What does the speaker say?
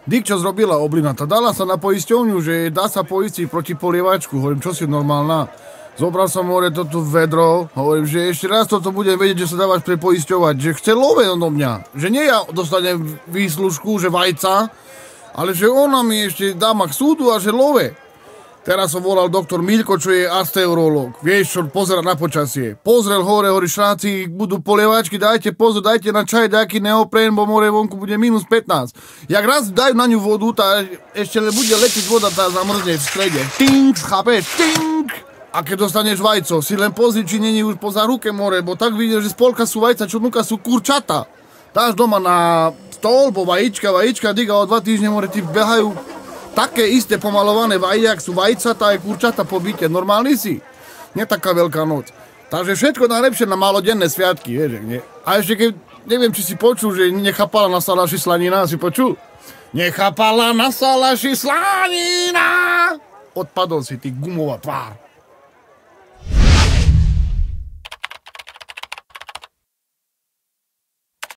Dick, čo zrobila oblinata? Dala sa na poisťovňu, že dá sa poistiť proti polievačku. Hovorím, čo si normálna? Zobral som toto vedro, hovorím, že ešte raz toto budem vedieť, že sa dávaš prepoisťovať, že chce love odo mňa. Že nie ja dostanem výslužku, že vajca, ale že ona mi ešte dá ma k súdu a že love. Teraz som volal doktor Milko, čo je asteurológ. Vieš, čo pozera na počasie. Pozrel hore, hovorí, šráci, budú polievačky, dajte pozor, dajte na čaj nejaký neopren, bo more vonku bude minus 15. Jak raz dajú na ňu vodu, tá ešte bude letiť voda, tá zamrzne v strede. Tink, chápeš? Tink! A keď dostaneš vajco, si len pozri, či není už poza ruke more, bo tak vidíš, že spolka sú vajca, čo nuka sú kurčata. Dáš doma na stôl, bo vajíčka, diga o 2 týždne more ti behajú také isté pomalované vajde, ak sú vajcatá aj kurčata po byte. Normálny si? Nie taká veľká noc. Takže všetko najlepšie na malodenné sviatky, vieš, nie? A ešte keď, neviem, či si počul, že nechápala na salaši slanina, si počul? Nechápala na salaši slanina! Odpadol si, ty gumová tvár.